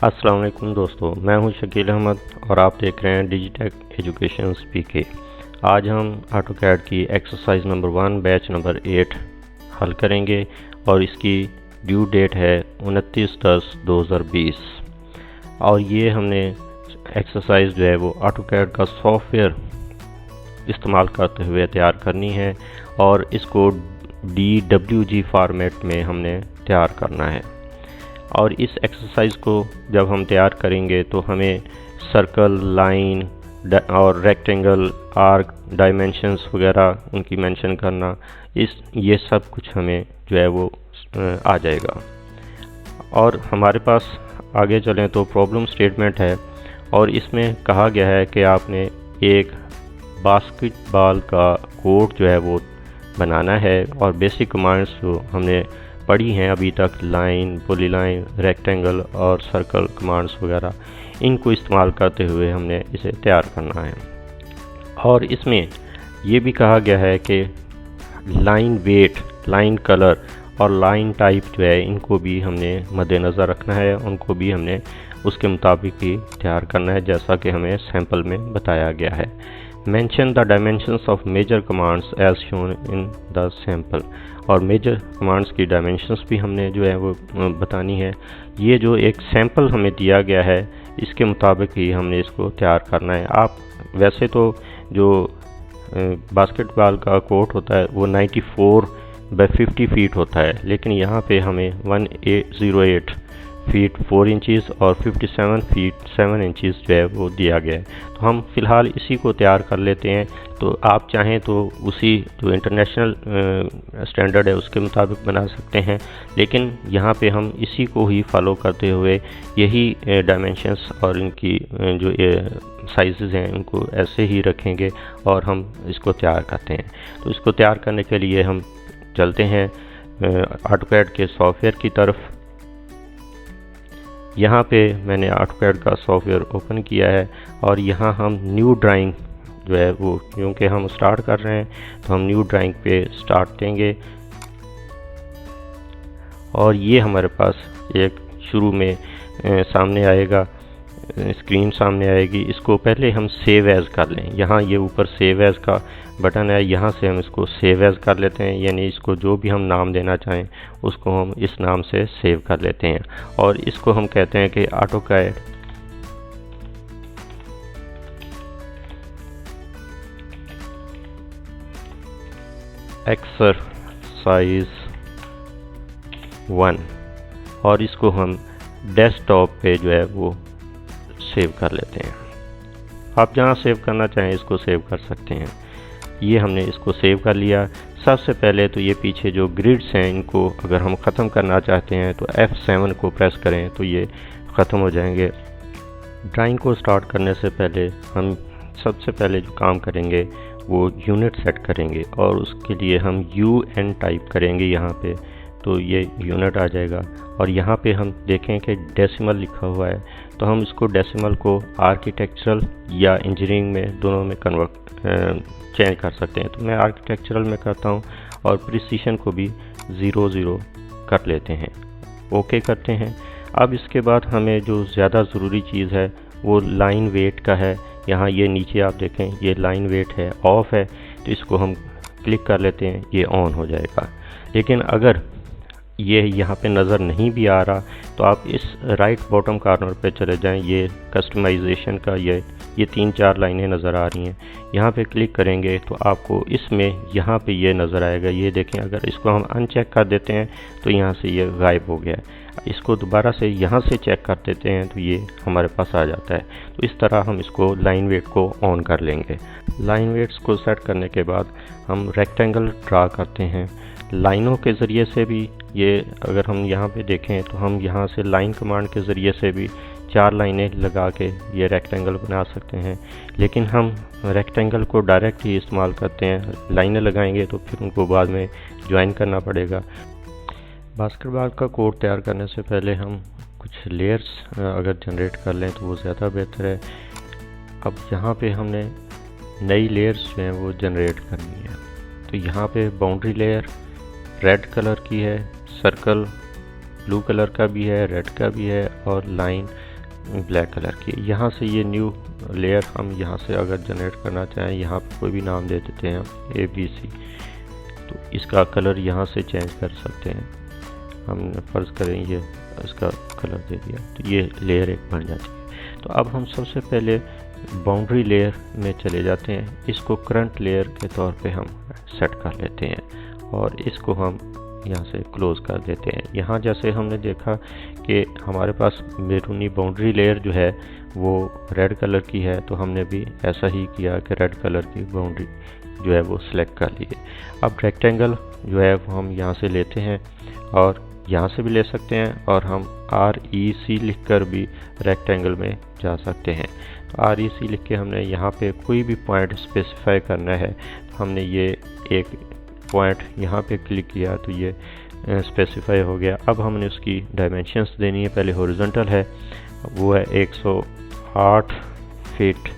अस्सलाम वालेकुम दोस्तों, मैं हूं शकील अहमद और आप देख रहे हैं डिजिटेक एजुकेशन पीके। आज हम ऑटोकैड की एक्सरसाइज नंबर 1 बैच नंबर 8 हल करेंगे और इसकी ड्यू डेट है 29/10/2020। और ये हमने एक्सरसाइज जो है वो ऑटोकैड का सॉफ्टवेयर इस्तेमाल करते हुए तैयार करनी है और इसको DWG फॉर्मेट में हमने तैयार करना है। और इस एक्सरसाइज को जब हम तैयार करेंगे तो हमें सर्कल, लाइन और रेक्टेंगल, आर्क, डायमेंशंस वगैरह उनकी मेंशन करना, ये सब कुछ हमें जो है वो आ जाएगा। और हमारे पास आगे चलें तो प्रॉब्लम स्टेटमेंट है और इसमें कहा गया है कि आपने एक बास्केटबॉल का कोड जो है वो बनाना है और बेसिक कमांड्स जो हमने पढ़ी हैं अभी तक, लाइन, पॉलीलाइन, रेक्टेंगल और सर्कल कमांड्स वगैरह, इनको इस्तेमाल करते हुए हमने इसे तैयार करना है। और इसमें ये भी कहा गया है कि लाइन वेट, लाइन कलर और लाइन टाइप जो है इनको भी हमने मद्देनज़र रखना है, उनको भी हमने उसके मुताबिक ही तैयार करना है जैसा कि हमें सैम्पल में बताया गया है। Mention the dimensions of major commands as shown in the sample, और मेजर कमांड्स की डायमेंशंस भी हमने जो है वो बतानी है। ये जो एक सैम्पल हमें दिया गया है इसके मुताबिक ही हमने इसको तैयार करना है। आप वैसे तो जो बास्केटबॉल का कोर्ट होता है वो 94/50 फीट होता है, लेकिन यहाँ पे हमें 1808 फीट 4 इंचज़ और 57 फीट 7 इंचज़ जो है वो दिया गया है। तो हम फ़िलहाल इसी को तैयार कर लेते हैं। तो आप चाहें तो उसी जो इंटरनेशनल स्टैंडर्ड है उसके मुताबिक बना सकते हैं, लेकिन यहाँ पे हम इसी को ही फॉलो करते हुए यही डायमेंशंस और इनकी जो साइज़ हैं उनको ऐसे ही रखेंगे और हम इसको तैयार करते हैं। तो इसको तैयार करने के लिए हम चलते हैं ऑटोकैड के सॉफ्टवेयर की तरफ। यहाँ पे मैंने ऑटोकैड का सॉफ्टवेयर ओपन किया है और यहाँ हम न्यू ड्राइंग जो है वो, क्योंकि हम स्टार्ट कर रहे हैं तो हम न्यू ड्राइंग पे स्टार्ट देंगे। और ये हमारे पास एक शुरू में सामने आएगा, स्क्रीन सामने आएगी। इसको पहले हम सेव एज़ कर लें। यहाँ ये ऊपर सेव एज़ का बटन है, यहाँ से हम इसको सेव एज़ कर लेते हैं, यानी इसको जो भी हम नाम देना चाहें उसको हम इस नाम से सेव कर लेते हैं। और इसको हम कहते हैं कि ऑटोकैड एक्सरसाइज 1, और इसको हम डेस्कटॉप पे जो है वो सेव कर लेते हैं। आप जहाँ सेव करना चाहें इसको सेव कर सकते हैं। ये हमने इसको सेव कर लिया। सबसे पहले तो ये पीछे जो ग्रिड्स हैं इनको अगर हम ख़त्म करना चाहते हैं तो F7 को प्रेस करें तो ये ख़त्म हो जाएंगे। ड्राइंग को स्टार्ट करने से पहले हम सबसे पहले जो काम करेंगे वो यूनिट सेट करेंगे और उसके लिए हम UN टाइप करेंगे यहाँ पे, तो ये यूनिट आ जाएगा। और यहाँ पे हम देखें कि डेसिमल लिखा हुआ है, तो हम इसको डेसिमल को आर्किटेक्चरल या इंजीनियरिंग में दोनों में चेंज कर सकते हैं। तो मैं आर्किटेक्चरल में करता हूँ और प्रिसीशन को भी 00 कर लेते हैं, ओके करते हैं। अब इसके बाद हमें जो ज़्यादा ज़रूरी चीज़ है वो लाइन वेट का है। यहाँ ये नीचे आप देखें ये लाइन वेट है, ऑफ है, तो इसको हम क्लिक कर लेते हैं, ये ऑन हो जाएगा। लेकिन अगर ये यहाँ पे नज़र नहीं भी आ रहा तो आप इस राइट बॉटम कॉर्नर पे चले जाएं, ये कस्टमाइजेशन का ये 3-4 लाइनें नज़र आ रही हैं। यहाँ पे क्लिक करेंगे तो आपको इसमें यहाँ पे ये नज़र आएगा। ये देखें, अगर इसको हम अनचेक कर देते हैं तो यहाँ से ये गायब हो गया। इसको दोबारा से यहाँ से चेक कर देते हैं तो ये हमारे पास आ जाता है। तो इस तरह हम इसको लाइन वेट को ऑन कर लेंगे। लाइन वेट्स को सेट करने के बाद हम रेक्टेंगल ड्रा करते हैं लाइनों के ज़रिए से भी। ये अगर हम यहाँ पे देखें तो हम यहाँ से लाइन कमांड के ज़रिए से भी 4 लाइनें लगा के ये रेक्टेंगल बना सकते हैं, लेकिन हम रेक्टेंगल को डायरेक्ट ही इस्तेमाल करते हैं। लाइनें लगाएंगे तो फिर उनको बाद में ज्वाइन करना पड़ेगा। बास्केटबॉल का कोड तैयार करने से पहले हम कुछ लेयर्स अगर जनरेट कर लें तो वो ज़्यादा बेहतर है। अब यहाँ पे हमने नई लेयर्स जो हैं वो जनरेट करनी है। तो यहाँ पे बाउंड्री लेयर रेड कलर की है, सर्कल ब्लू कलर का भी है, रेड का भी है और लाइन ब्लैक कलर की। यहाँ से ये न्यू लेयर हम यहाँ से अगर जनरेट करना चाहें, यहाँ पे कोई भी नाम दे देते हैं ABC, तो इसका कलर यहाँ से चेंज कर सकते हैं। हम फ़र्ज़ करें ये इसका कलर दे दिया तो ये लेयर एक बन जाती है। तो अब हम सबसे पहले बाउंड्री लेयर में चले जाते हैं, इसको करंट लेयर के तौर पे हम सेट कर लेते हैं और इसको हम यहाँ से क्लोज़ कर देते हैं। यहाँ जैसे हमने देखा कि हमारे पास मैरूनी बाउंड्री लेयर जो है वो रेड कलर की है, तो हमने भी ऐसा ही किया कि रेड कलर की बाउंड्री जो है वो सिलेक्ट कर लिए। अब रेक्टेंगल जो है वो हम यहाँ से लेते हैं और यहाँ से भी ले सकते हैं और हम REC लिख कर भी रेक्टेंगल में जा सकते हैं। तो REC लिख के हमने यहाँ पे कोई भी पॉइंट स्पेसिफाई करना है, तो हमने ये एक पॉइंट यहाँ पे क्लिक किया तो ये स्पेसिफाई हो गया। अब हमने उसकी डायमेंशंस देनी है। पहले हॉरिजॉन्टल है वो है 108 फीट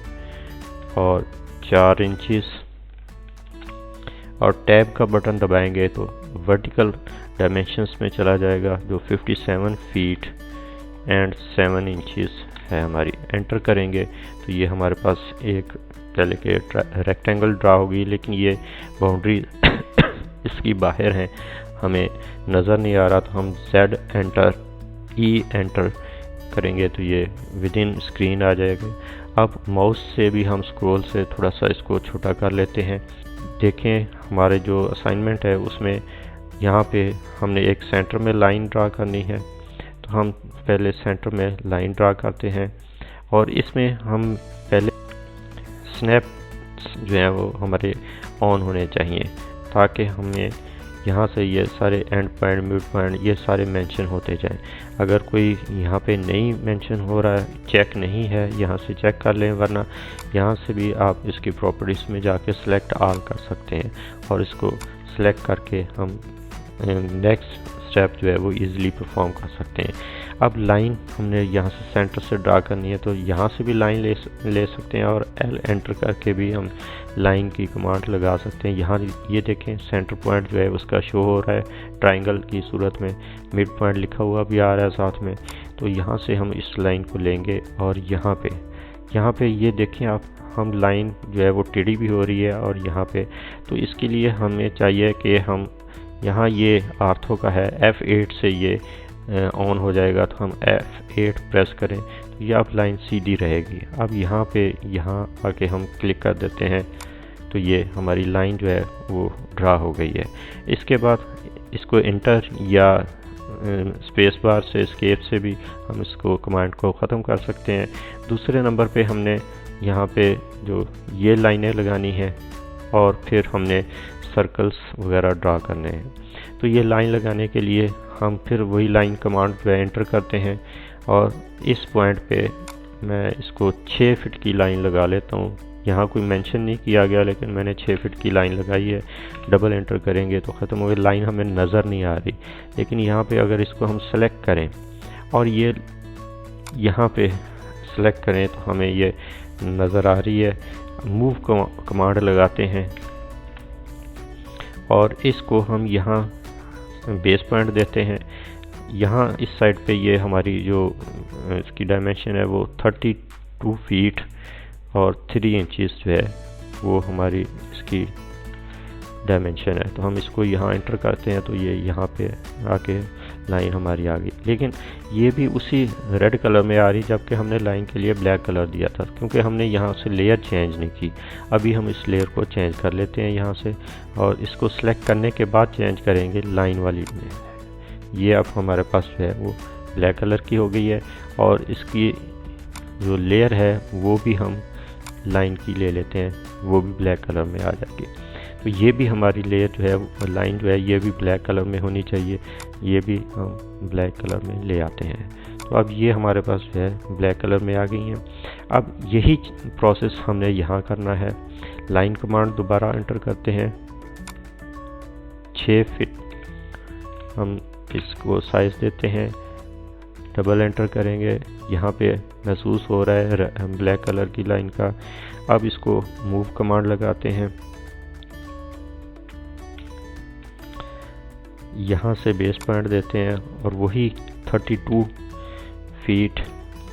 और 4 इंचेस, और टैब का बटन दबाएंगे तो वर्टिकल डायमेंशंस में चला जाएगा जो 57 फीट एंड 7 इंचेस है हमारी। एंटर करेंगे तो ये हमारे पास एक डेलिकेट रेक्टेंगल ड्रा होगी, लेकिन ये बाउंड्री इसकी बाहर है, हमें नज़र नहीं आ रहा, तो हम Z एंटर E एंटर करेंगे तो ये विद इन स्क्रीन आ जाएगा। अब माउस से भी हम स्क्रॉल से थोड़ा सा इसको छोटा कर लेते हैं। देखें हमारे जो असाइनमेंट है उसमें यहाँ पे हमने एक सेंटर में लाइन ड्रा करनी है, तो हम पहले सेंटर में लाइन ड्रा करते हैं और इसमें हम पहले स्नैप जो है वो हमारे ऑन होने चाहिए ताकि हमें यहाँ से ये सारे एंड पॉइंट, मिड पॉइंट ये सारे मेंशन होते जाएं। अगर कोई यहाँ पे नहीं मेंशन हो रहा है, चेक नहीं है, यहाँ से चेक कर लें, वरना यहाँ से भी आप इसकी प्रॉपर्टीज़ में जाके सिलेक्ट ऑल कर सकते हैं और इसको सिलेक्ट करके हम नेक्स्ट स्टेप जो है वो इजीली परफॉर्म कर सकते हैं। अब लाइन हमने यहाँ से सेंटर से ड्रा करनी है, तो यहाँ से भी लाइन ले सकते हैं और L एंटर करके भी हम लाइन की कमांड लगा सकते हैं। यहाँ ये देखें सेंटर पॉइंट जो है उसका शो हो रहा है ट्रायंगल की सूरत में, मिड पॉइंट लिखा हुआ भी आ रहा है साथ में। तो यहाँ से हम इस लाइन को लेंगे और यहाँ पे ये देखें आप, हम लाइन जो है वो टेढ़ी भी हो रही है और यहाँ पे, तो इसके लिए हमें चाहिए कि हम यहाँ ये आर्थो का है F8 से ये ऑन हो जाएगा, तो हम F8 प्रेस करें तो ये अब लाइन सीधी रहेगी। अब यहाँ आके हम क्लिक कर देते हैं तो ये हमारी लाइन जो है वो ड्रा हो गई है। इसके बाद इसको एंटर या स्पेस बार से, एस्केप से भी हम इसको कमांड को ख़त्म कर सकते हैं। दूसरे नंबर पे हमने यहाँ पे जो ये लाइनें लगानी है और फिर हमने सर्कल्स वगैरह ड्रा करने हैं। तो ये लाइन लगाने के लिए हम फिर वही लाइन कमांड पे एंटर करते हैं और इस पॉइंट पे मैं इसको 6 फीट की लाइन लगा लेता हूँ। यहाँ कोई मेंशन नहीं किया गया लेकिन मैंने 6 फीट की लाइन लगाई है। डबल एंटर करेंगे तो ख़त्म हो गई, लाइन हमें नज़र नहीं आ रही। लेकिन यहाँ पे अगर इसको हम सेलेक्ट करें और ये यहाँ पे सेलेक्ट करें तो हमें ये नज़र आ रही है। मूव कमांड लगाते हैं और इसको हम यहाँ बेस पॉइंट देते हैं। यहाँ इस साइड पे ये हमारी जो इसकी डायमेंशन है वो 32 फीट और 3 इंचेस जो है वो हमारी इसकी डायमेंशन है। तो हम इसको यहाँ एंटर करते हैं तो ये यहाँ पे आके लाइन हमारी आ गई। लेकिन ये भी उसी रेड कलर में आ रही जबकि हमने लाइन के लिए ब्लैक कलर दिया था, क्योंकि हमने यहाँ से लेयर चेंज नहीं की। अभी हम इस लेयर को चेंज कर लेते हैं यहाँ से और इसको सिलेक्ट करने के बाद चेंज करेंगे लाइन वाली में। ये अब हमारे पास जो है वो ब्लैक कलर की हो गई है और इसकी जो लेयर है वो भी हम लाइन की ले लेते हैं, वो भी ब्लैक कलर में आ जाएगी। तो ये भी हमारी लेयर जो है लाइन जो है ये भी ब्लैक कलर में होनी चाहिए, ये भी हम ब्लैक कलर में ले आते हैं। तो अब ये हमारे पास जो है ब्लैक कलर में आ गई हैं। अब यही प्रोसेस हमने यहाँ करना है। लाइन कमांड दोबारा एंटर करते हैं, 6 फीट हम इसको साइज देते हैं, डबल एंटर करेंगे। यहाँ पे महसूस हो रहा है ब्लैक कलर की लाइन का। अब इसको मूव कमांड लगाते हैं, यहाँ से बेस पॉइंट देते हैं और वही 32 फीट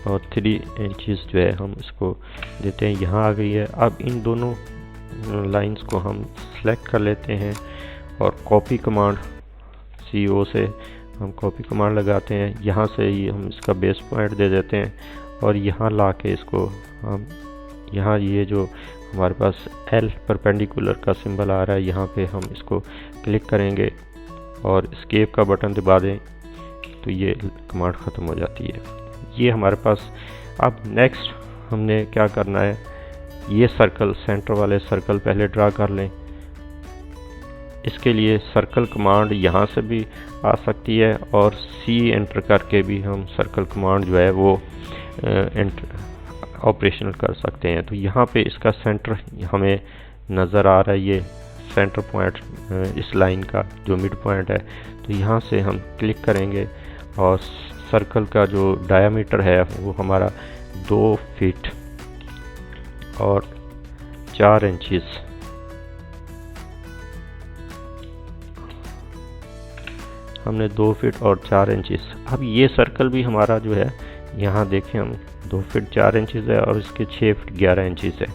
और 3 इंचेस जो है हम इसको देते हैं। यहाँ आ गई है। अब इन दोनों लाइंस को हम सेलेक्ट कर लेते हैं और कॉपी कमांड CO से हम कॉपी कमांड लगाते हैं। यहाँ से ही हम इसका बेस पॉइंट दे देते हैं और यहाँ ला के इसको हम यहाँ ये जो हमारे पास L परपेंडिकुलर का सिंबल आ रहा है, यहाँ पे हम इसको क्लिक करेंगे और एस्केप का बटन दबा दें तो ये कमांड ख़त्म हो जाती है। ये हमारे पास। अब नेक्स्ट हमने क्या करना है, ये सर्कल, सेंटर वाले सर्कल पहले ड्रा कर लें। इसके लिए सर्कल कमांड यहाँ से भी आ सकती है और C एंटर करके भी हम सर्कल कमांड जो है वो ऑपरेशनल कर सकते हैं। तो यहाँ पे इसका सेंटर हमें नज़र आ रहा है, ये सेंटर पॉइंट इस लाइन का जो मिड पॉइंट है। तो यहाँ से हम क्लिक करेंगे और सर्कल का जो डायामीटर है वो हमारा 2 फीट और 4 इंचेस हमने 2 फीट और 4 इंचेस। अब ये सर्कल भी हमारा जो है, यहाँ देखें हम 2 फीट 4 इंचेस है और इसके 6 फीट 11 इंचेस है।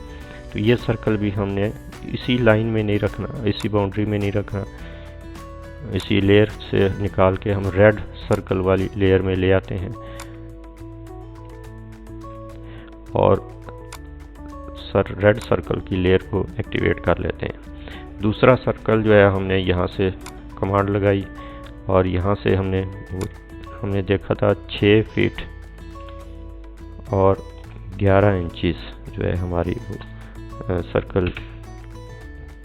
तो ये सर्कल भी हमने इसी लाइन में नहीं रखना, इसी बाउंड्री में नहीं रखना, इसी लेयर से निकाल के हम रेड सर्कल वाली लेयर में ले आते हैं और रेड सर्कल की लेयर को एक्टिवेट कर लेते हैं। दूसरा सर्कल जो है हमने यहाँ से कमांड लगाई और यहाँ से हमने देखा था 6 फीट और 11 इंचेस जो है हमारी सर्कल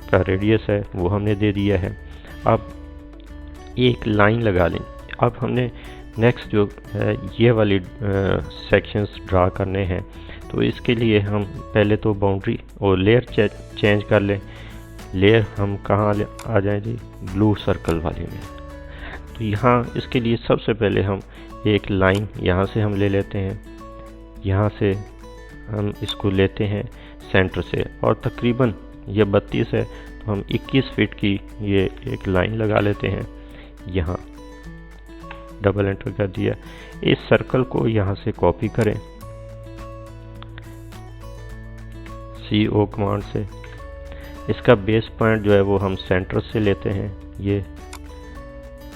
का रेडियस है वो हमने दे दिया है। अब एक लाइन लगा लें। अब हमने नेक्स्ट जो है ये वाली सेक्शंस ड्रा करने हैं। तो इसके लिए हम पहले तो बाउंड्री और लेयर चेंज कर लें। लेयर हम कहाँ आ जाएं जी, ब्लू सर्कल वाले में। तो यहाँ इसके लिए सबसे पहले हम एक लाइन यहाँ से हम ले लेते हैं, यहाँ से हम इसको लेते हैं सेंटर से और तकरीबन ये 32 है तो हम 21 फीट की ये एक लाइन लगा लेते हैं। यहाँ डबल एंटर कर दिया। इस सर्कल को यहाँ से कॉपी करें CO कमांड से। इसका बेस पॉइंट जो है वो हम सेंटर से लेते हैं, ये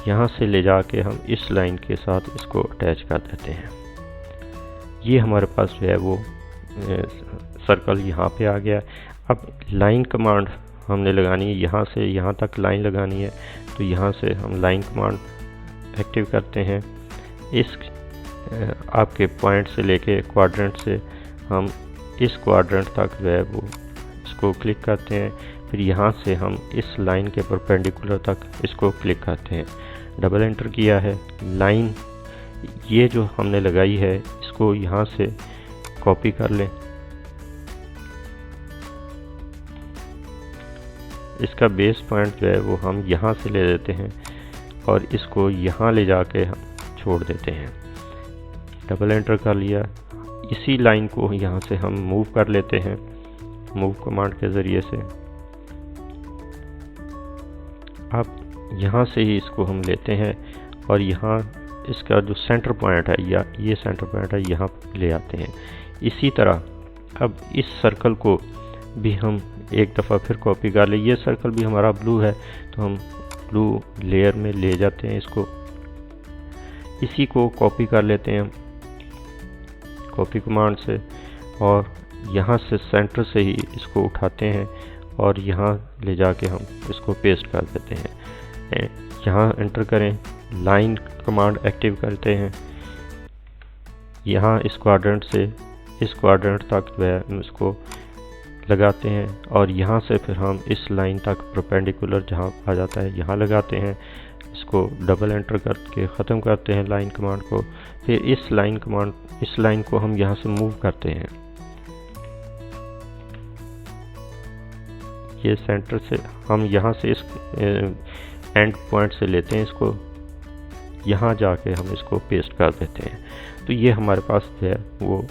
यहाँ से ले जाके हम इस लाइन के साथ इसको अटैच कर देते हैं। ये हमारे पास जो है वो सर्कल यहाँ पे आ गया। अब लाइन कमांड हमने लगानी है, यहाँ से यहाँ तक लाइन लगानी है। तो यहाँ से हम लाइन कमांड एक्टिव करते हैं। इस आपके पॉइंट से लेके क्वाड्रेंट से हम इस क्वाड्रेंट तक जो है वो इसको क्लिक करते हैं। फिर यहाँ से हम इस लाइन के परपेंडिकुलर तक इसको क्लिक करते हैं। डबल एंटर किया है। लाइन ये जो हमने लगाई है इसको यहाँ से कॉपी कर लें। इसका बेस पॉइंट जो है वो हम यहाँ से ले लेते हैं और इसको यहाँ ले जाके हम छोड़ देते हैं। डबल एंटर कर लिया। इसी लाइन को यहाँ से हम मूव कर लेते हैं मूव कमांड के ज़रिए से। अब यहाँ से ही इसको हम लेते हैं और यहाँ इसका जो सेंटर पॉइंट है या ये सेंटर पॉइंट है यहाँ ले आते हैं। इसी तरह अब इस सर्कल को भी हम एक दफ़ा फिर कॉपी कर ले। ये सर्कल भी हमारा ब्लू है तो हम ब्लू लेयर में ले जाते हैं इसको। इसी को कॉपी कर लेते हैं कॉपी कमांड से और यहाँ से सेंटर से ही इसको उठाते हैं और यहाँ ले जाके हम इसको पेस्ट कर देते हैं। यहाँ एंटर करें, लाइन कमांड एक्टिव करते हैं। यहाँ इस क्वाड्रेंट से इस क्वाड्रेंट तक जो है इसको लगाते हैं और यहाँ से फिर हम इस लाइन तक परपेंडिकुलर जहाँ आ जाता है यहाँ लगाते हैं। इसको डबल एंटर करके ख़त्म करते हैं लाइन कमांड को। फिर इस लाइन को हम यहाँ से मूव करते हैं। ये सेंटर से हम यहाँ से इस एंड पॉइंट से लेते हैं, इसको यहाँ जाके हम इसको पेस्ट कर देते हैं। तो ये हमारे पास जो है वो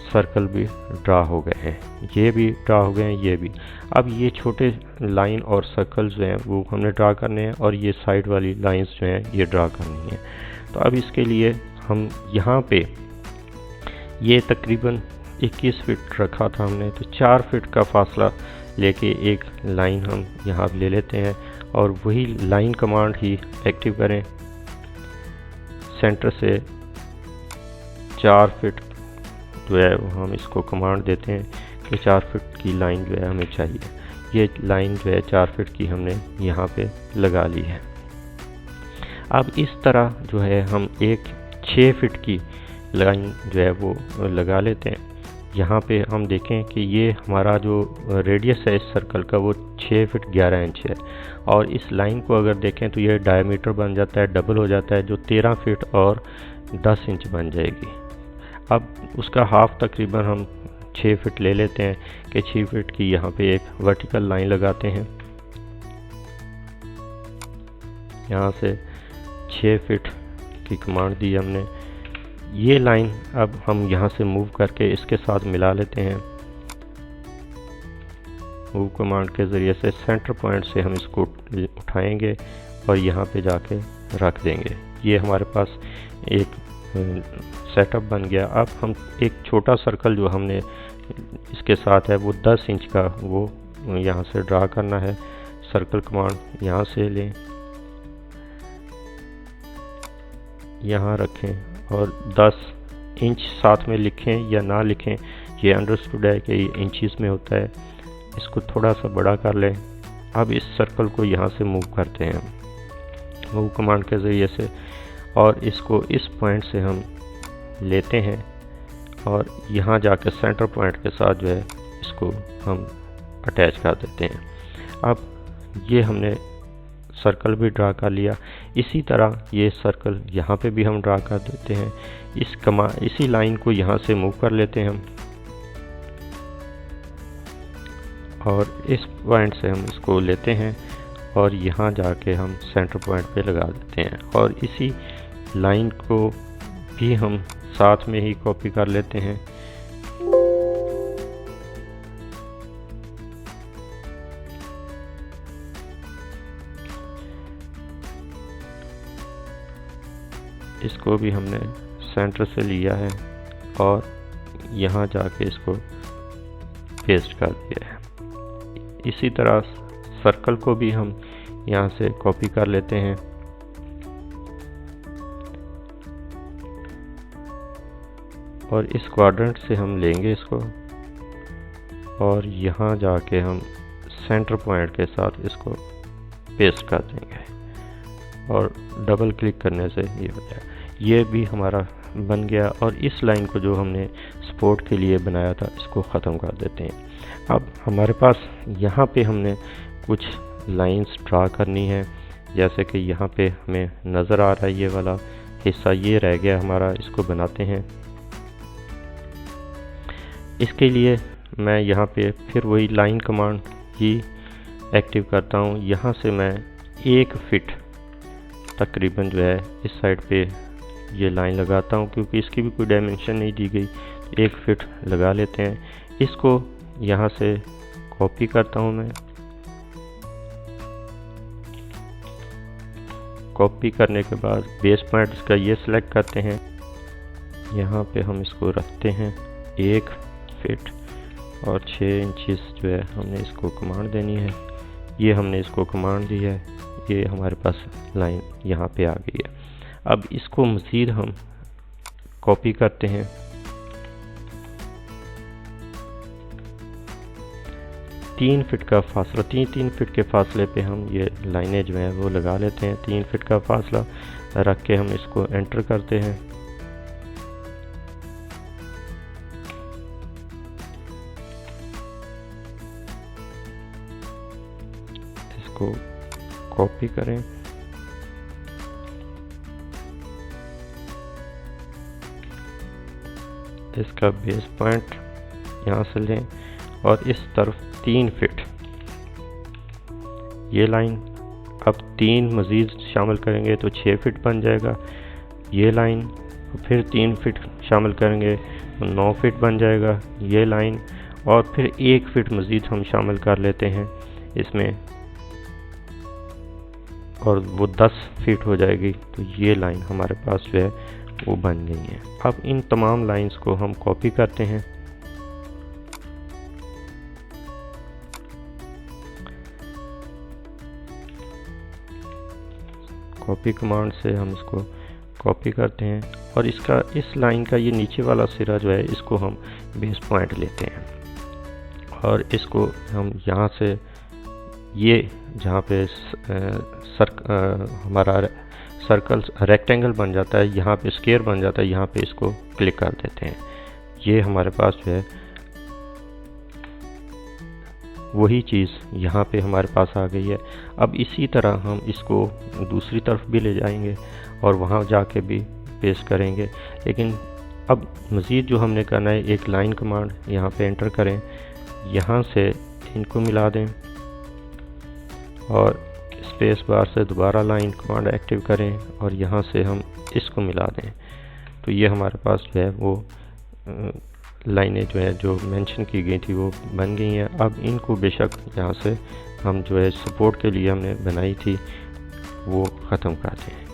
सर्कल भी ड्रा हो गए हैं, ये भी ड्रा हो गए हैं, ये भी। अब ये छोटे लाइन और सर्कल जो हैं वो हमने ड्रा करने हैं और ये साइड वाली लाइंस जो हैं ये ड्रा करनी है। तो अब इसके लिए हम यहाँ पे ये तकरीबन 21 फीट रखा था हमने, तो 4 फीट का फासला लेके एक लाइन हम यहाँ ले लेते हैं और वही लाइन कमांड ही एक्टिव करें। सेंटर से 4 फीट जो है वो हम इसको कमांड देते हैं कि 4 फीट की लाइन जो है हमें चाहिए। ये लाइन जो है 4 फीट की हमने यहाँ पे लगा ली है। अब इस तरह जो है हम एक 6 फीट की लाइन जो है वो लगा लेते हैं। यहाँ पे हम देखें कि ये हमारा जो रेडियस है इस सर्कल का वो 6 फीट 11 इंच है, और इस लाइन को अगर देखें तो ये डायमीटर बन जाता है, डबल हो जाता है, जो 13 फीट और 10 इंच बन जाएगी। अब उसका हाफ तकरीबन हम 6 फीट ले लेते हैं कि 6 फीट की यहाँ पे एक वर्टिकल लाइन लगाते हैं। यहाँ से 6 फीट की कमांड दी हमने। ये लाइन अब हम यहाँ से मूव करके इसके साथ मिला लेते हैं। मूव कमांड के ज़रिए से सेंटर पॉइंट से हम इसको उठाएंगे और यहाँ पे जाके रख देंगे। ये हमारे पास एक सेटअप बन गया। अब हम एक छोटा सर्कल जो हमने इसके साथ है वो 10 इंच का वो यहाँ से ड्रा करना है। सर्कल कमांड यहाँ से लें, यहाँ रखें और 10 इंच साथ में लिखें या ना लिखें, ये अंडरस्टूड है कि ये इंचेस में होता है। इसको थोड़ा सा बड़ा कर लें। अब इस सर्कल को यहाँ से मूव करते हैं मूव कमांड के ज़रिए से, और इसको इस पॉइंट से हम लेते हैं और यहाँ जाकर सेंटर पॉइंट के साथ जो है इसको हम अटैच कर देते हैं। अब ये हमने सर्कल भी ड्रा कर लिया। इसी तरह ये सर्कल यहाँ पे भी हम ड्रा कर देते हैं। इसी लाइन को यहाँ से मूव कर लेते हैं हम, और इस पॉइंट से हम इसको लेते हैं और यहाँ जाके हम सेंटर पॉइंट पे लगा देते हैं, और इसी लाइन को भी हम साथ में ही कॉपी कर लेते हैं। इसको भी हमने सेंटर से लिया है और यहाँ जाके इसको पेस्ट कर दिया है। इसी तरह सर्कल को भी हम यहाँ से कॉपी कर लेते हैं और इस क्वाड्रेंट से हम लेंगे इसको और यहाँ जाके हम सेंटर पॉइंट के साथ इसको पेस्ट कर देंगे और डबल क्लिक करने से ये हो जाएगा। ये भी हमारा बन गया, और इस लाइन को जो हमने सपोर्ट के लिए बनाया था इसको ख़त्म कर देते हैं। अब हमारे पास यहाँ पे हमने कुछ लाइंस ड्रा करनी है, जैसे कि यहाँ पे हमें नज़र आ रहा है ये वाला हिस्सा ये रह गया हमारा, इसको बनाते हैं। इसके लिए मैं यहाँ पे फिर वही लाइन कमांड ही एक्टिव करता हूँ। यहाँ से मैं 1 फीट तकरीबन जो है इस साइड पे ये लाइन लगाता हूँ, क्योंकि इसकी भी कोई डायमेंशन नहीं दी गई। 1 फीट लगा लेते हैं। इसको यहाँ से कॉपी करता हूँ मैं। कॉपी करने के बाद बेस पॉइंट इसका ये सिलेक्ट करते हैं। यहाँ पे हम इसको रखते हैं 1 फीट और 6 इंचेस जो है हमने इसको कमांड देनी है। ये हमने इसको कमांड दी है, ये हमारे पास लाइन यहाँ पे आ गई है। अब इसको मज़ीद हम कॉपी करते हैं। तीन फीट का फासला, तीन फीट के फासले पे हम ये लाइनें जो हैं वो लगा लेते हैं। 3 फीट का फासला रख के हम इसको एंटर करते हैं। इसको कॉपी करें, इसका बेस पॉइंट यहाँ से लें और इस तरफ 3 फीट ये लाइन। अब 3 मज़ीद शामिल करेंगे तो 6 फीट बन जाएगा ये लाइन। फिर 3 फीट शामिल करेंगे तो 9 फीट बन जाएगा ये लाइन। और फिर 1 फीट मज़ीद हम शामिल कर लेते हैं इसमें और वो 10 फीट हो जाएगी। तो ये लाइन हमारे पास जो है वो बन गई हैं। अब इन तमाम लाइंस को हम कॉपी करते हैं। कॉपी कमांड से हम इसको कॉपी करते हैं और इसका इस लाइन का ये नीचे वाला सिरा जो है इसको हम बेस पॉइंट लेते हैं और इसको हम यहाँ से ये जहाँ पे हमारा सर्कल रेक्टेंगल बन जाता है, यहाँ पे स्क्वायर बन जाता है, यहाँ पे इसको क्लिक कर देते हैं। ये हमारे पास जो है वही चीज़ यहाँ पे हमारे पास आ गई है। अब इसी तरह हम इसको दूसरी तरफ भी ले जाएंगे और वहाँ जाके भी पेस्ट करेंगे। लेकिन अब मज़ीद जो हमने करना है, एक लाइन कमांड यहाँ पे एंटर करें, यहाँ से इनको मिला दें और स्पेस बार से दोबारा लाइन कमांड एक्टिव करें और यहाँ से हम इसको मिला दें। तो ये हमारे पास जो है वो लाइनें जो है जो मेंशन की गई थी वो बन गई हैं। अब इनको बेशक यहाँ से हम जो है सपोर्ट के लिए हमने बनाई थी वो ख़त्म कर दें।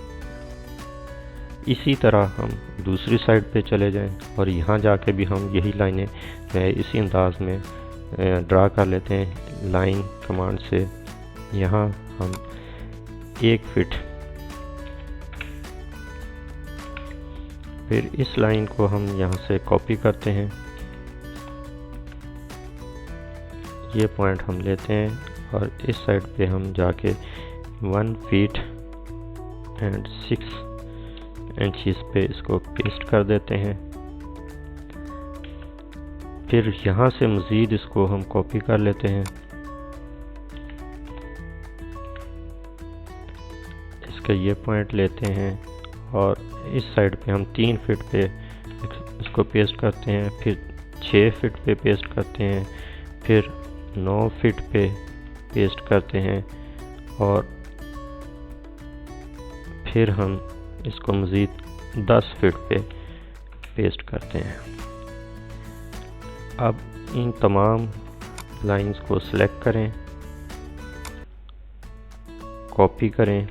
इसी तरह हम दूसरी साइड पे चले जाएं और यहाँ जाके भी हम यही लाइनें जो है इसी अंदाज में ड्रा कर लेते हैं। लाइन कमांड से यहाँ हम 1 फीट, फिर इस लाइन को हम यहाँ से कॉपी करते हैं, ये पॉइंट हम लेते हैं और इस साइड पे हम जाके 1 फीट एंड 6 इंचेस पे इसको पेस्ट कर देते हैं। फिर यहाँ से मज़ीद इसको हम कॉपी कर लेते हैं, इसका ये पॉइंट लेते हैं और इस साइड पे हम 3 फीट पे इसको पेस्ट करते हैं, फिर 6 फीट पे पेस्ट करते हैं, फिर 9 फीट पे पेस्ट करते हैं और फिर हम इसको मज़ीद 10 फीट पे पेस्ट करते हैं। अब इन तमाम लाइंस को सिलेक्ट करें, कॉपी करें,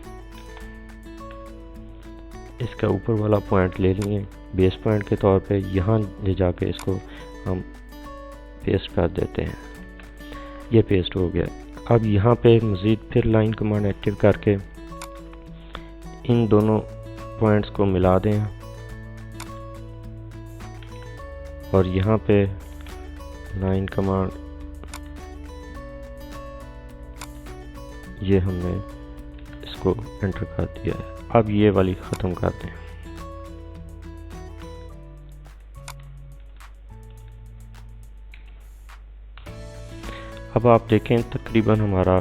इसका ऊपर वाला पॉइंट ले लेंगे बेस पॉइंट के तौर पे, यहाँ ले जाके इसको हम पेस्ट कर देते हैं। ये पेस्ट हो गया। अब यहाँ पे मज़ीद फिर लाइन कमांड एक्टिव करके इन दोनों पॉइंट्स को मिला दें और यहाँ पे लाइन कमांड ये हमने इसको एंटर कर दिया है। अब ये वाली ख़त्म कर दें। अब आप देखें तकरीबन हमारा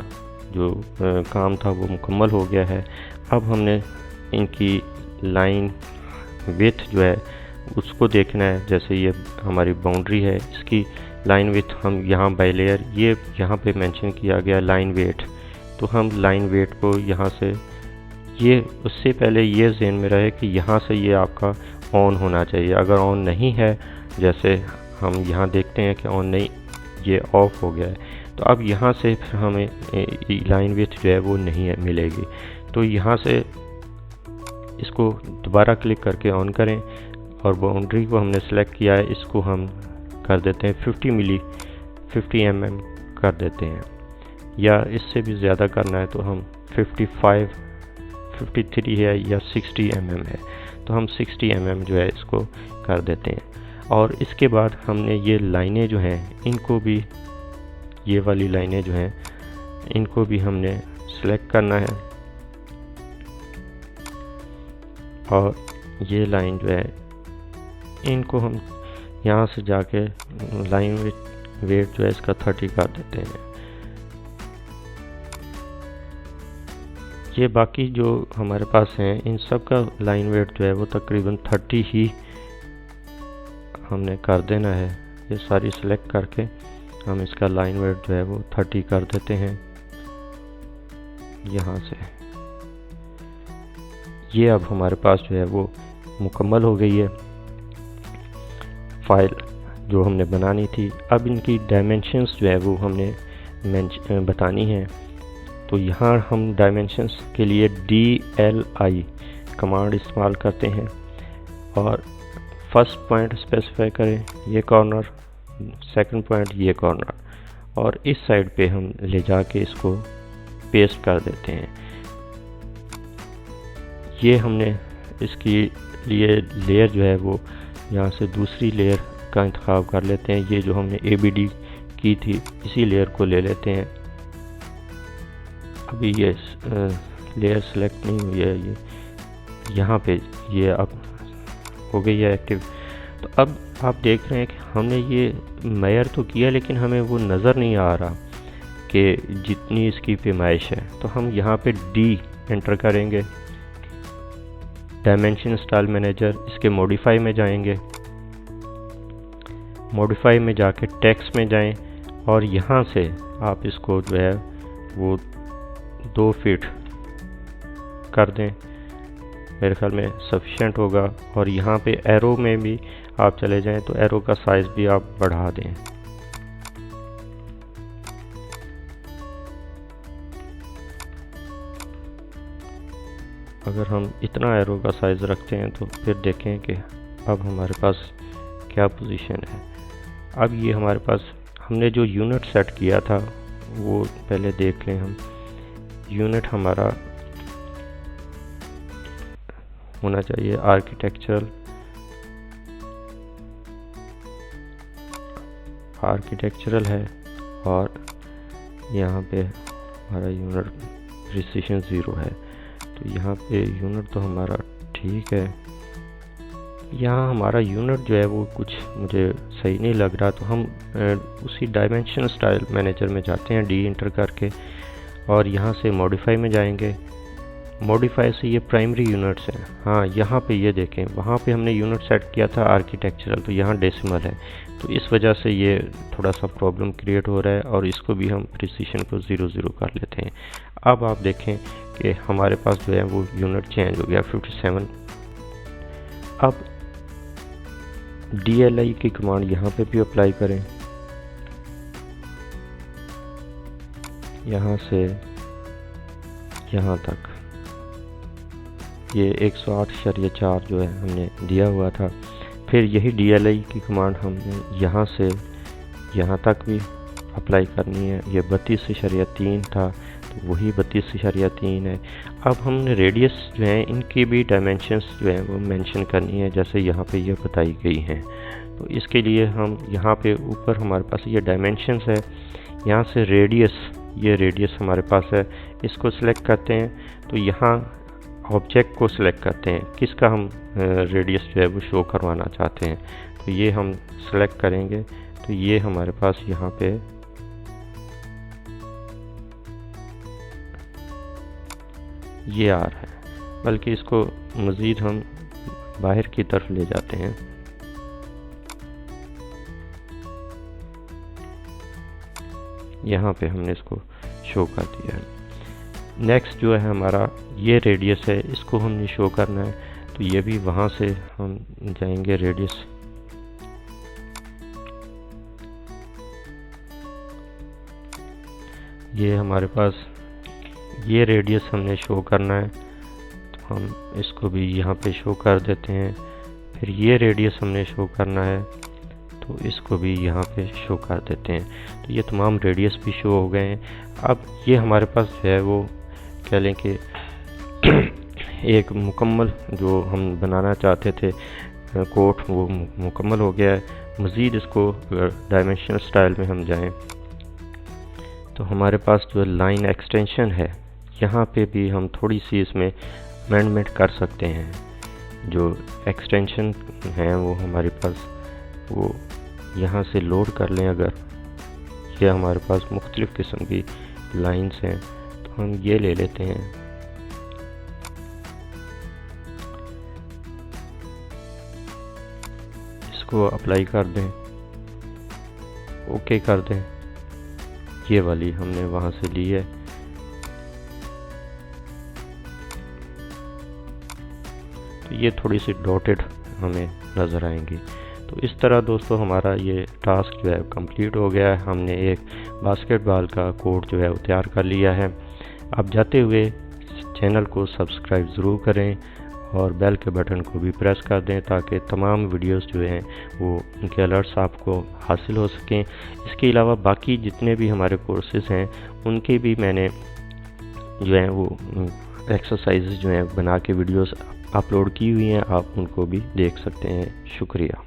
जो काम था वो मुकम्मल हो गया है। अब हमने इनकी लाइन विड्थ जो है उसको देखना है। जैसे ये हमारी बाउंड्री है, इसकी लाइन विड्थ हम यहाँ बाय लेयर ये यहाँ पे मेंशन किया गया लाइन वेट, तो हम लाइन वेट को यहाँ से ये उससे पहले ये ज़हन में रहे कि यहाँ से ये आपका ऑन होना चाहिए। अगर ऑन नहीं है, जैसे हम यहाँ देखते हैं कि ऑन नहीं, ये ऑफ हो गया है, तो अब यहाँ से फिर हमें लाइन विड्थ जो है वो नहीं है मिलेगी। तो यहाँ से इसको दोबारा क्लिक करके ऑन करें और बाउंड्री को हमने सेलेक्ट किया है, इसको हम कर देते हैं 50 mm कर देते हैं, या इससे भी ज़्यादा करना है तो हम 53 है या 60 mm है, तो हम 60 mm जो है इसको कर देते हैं। और इसके बाद हमने ये लाइनें जो हैं इनको भी, ये वाली लाइनें जो हैं इनको भी हमने सेलेक्ट करना है और ये लाइन जो है इनको हम यहाँ से जाके लाइन वेट जो है इसका 30 कर देते हैं। ये बाकी जो हमारे पास हैं इन सब का लाइन वेट जो है वो तकरीबन 30 ही हमने कर देना है। ये सारी सिलेक्ट करके हम इसका लाइन वेट जो है वो 30 कर देते हैं। यहाँ से ये अब हमारे पास जो है वो मुकम्मल हो गई है फाइल जो हमने बनानी थी। अब इनकी डायमेंशंस जो है वो हमने बतानी है। तो यहाँ हम डायमेंशंस के लिए DLI कमांड इस्तेमाल करते हैं। और फर्स्ट पॉइंट स्पेसिफाई करें ये कॉर्नर, सेकंड पॉइंट ये कॉर्नर, और इस साइड पे हम ले जाके इसको पेस्ट कर देते हैं। ये हमने इसकी लिए लेयर जो है वो यहाँ से दूसरी लेयर का इंतखाब कर लेते हैं। ये जो हमने ABD की थी इसी लेयर को ले लेते हैं। अभी ये लेयर सेलेक्ट नहीं हुई है, ये यहाँ पे ये अब हो गई है एक्टिव। तो अब आप देख रहे हैं कि हमने ये मेजर तो किया लेकिन हमें वो नज़र नहीं आ रहा कि जितनी इसकी पैमाइश है। तो हम यहाँ पे D एंटर करेंगे, डायमेंशन स्टाइल मैनेजर, इसके मॉडिफाई में जाएंगे, मॉडिफाई में जाके टेक्स्ट में जाएं और यहाँ से आप इसको जो है वो 2 फीट कर दें, मेरे ख्याल में सफिशेंट होगा। और यहाँ पे एरो में भी आप चले जाएं तो एरो का साइज़ भी आप बढ़ा दें। अगर हम इतना एरो का साइज़ रखते हैं तो फिर देखें कि अब हमारे पास क्या पोजीशन है। अब ये हमारे पास हमने जो यूनिट सेट किया था वो पहले देख लें हम। यूनिट हमारा होना चाहिए आर्किटेक्चरल है, और यहाँ पे हमारा यूनिट प्रिसिशन 0 है। तो यहाँ पे यूनिट तो हमारा ठीक है। यहाँ हमारा यूनिट जो है वो कुछ मुझे सही नहीं लग रहा, तो हम उसी डायमेंशन स्टाइल मैनेजर में जाते हैं, D इंटर करके, और यहाँ से मॉडिफाई में जाएंगे। मॉडिफाई से ये प्राइमरी यूनिट्स हैं। हाँ, यहाँ पे ये देखें, वहाँ पे हमने यूनिट सेट किया था आर्किटेक्चरल, तो यहाँ डेसिमल है, तो इस वजह से ये थोड़ा सा प्रॉब्लम क्रिएट हो रहा है। और इसको भी हम प्रिसिशन को 0 कर लेते हैं। अब आप देखें कि हमारे पास जो है वो यूनिट चेंज हो गया 57। अब DLI की कमांड यहाँ पे भी अप्लाई करें, यहाँ से यहाँ तक ये 108.4 जो है हमने दिया हुआ था। फिर यही DLI की कमांड हमने यहाँ से यहाँ तक भी अप्लाई करनी है। ये 32.3 था, तो वही 32.3 है। अब हमने रेडियस जो है इनकी भी डायमेंशंस जो है वो मेंशन करनी है, जैसे यहाँ पे ये बताई गई हैं। तो इसके लिए हम यहाँ पे ऊपर हमारे पास ये डायमेंशंस है, यहाँ से रेडियस, ये रेडियस हमारे पास है, इसको सिलेक्ट करते हैं। तो यहाँ ऑब्जेक्ट को सिलेक्ट करते हैं, किसका हम रेडियस जो है वो शो करवाना चाहते हैं। तो ये हम सिलेक्ट करेंगे, तो ये हमारे पास यहाँ पे ये आ रहा है। बल्कि इसको मज़ीद हम बाहर की तरफ ले जाते हैं। यहाँ पे हमने इसको शो कर दिया है। नेक्स्ट जो है हमारा ये रेडियस है, इसको हमने शो करना है। तो ये भी वहाँ से हम जाएंगे रेडियस, ये हमारे पास ये रेडियस हमने शो करना है, तो हम इसको भी यहाँ पे शो कर देते हैं। फिर ये रेडियस हमने शो करना है, तो इसको भी यहाँ पे शो कर देते हैं। तो ये तमाम रेडियस भी शो हो गए हैं। अब ये हमारे पास जो है वो कह लें कि एक मुकम्मल जो हम बनाना चाहते थे कोट, वो मुकम्मल हो गया है। मज़ीद इसको डायमेंशनल स्टाइल में हम जाएं तो हमारे पास जो लाइन एक्सटेंशन है, यहाँ पे भी हम थोड़ी सी इसमें अमेंडमेंट कर सकते हैं। जो एक्सटेंशन हैं वो हमारे पास वो यहाँ से लोड कर लें। अगर ये हमारे पास मुख्तलिफ़ किस्म की लाइंस हैं तो हम ये ले लेते हैं। इसको अप्लाई कर दें, ओके कर दें। ये वाली हमने वहाँ से ली है। तो ये थोड़ी सी डॉटेड हमें नज़र आएंगी। तो इस तरह दोस्तों हमारा ये टास्क जो है कंप्लीट हो गया है। हमने एक बास्केटबॉल का कोड जो है वो तैयार कर लिया है। आप जाते हुए चैनल को सब्सक्राइब ज़रूर करें और बेल के बटन को भी प्रेस कर दें ताकि तमाम वीडियोस जो हैं वो उनके अलर्ट्स आपको हासिल हो सकें। इसके अलावा बाकी जितने भी हमारे कोर्सेज़ हैं उनके भी मैंने जो है वो एक्सरसाइजेज जो हैं बना के वीडियोस अपलोड की हुई हैं, आप उनको भी देख सकते हैं। शुक्रिया।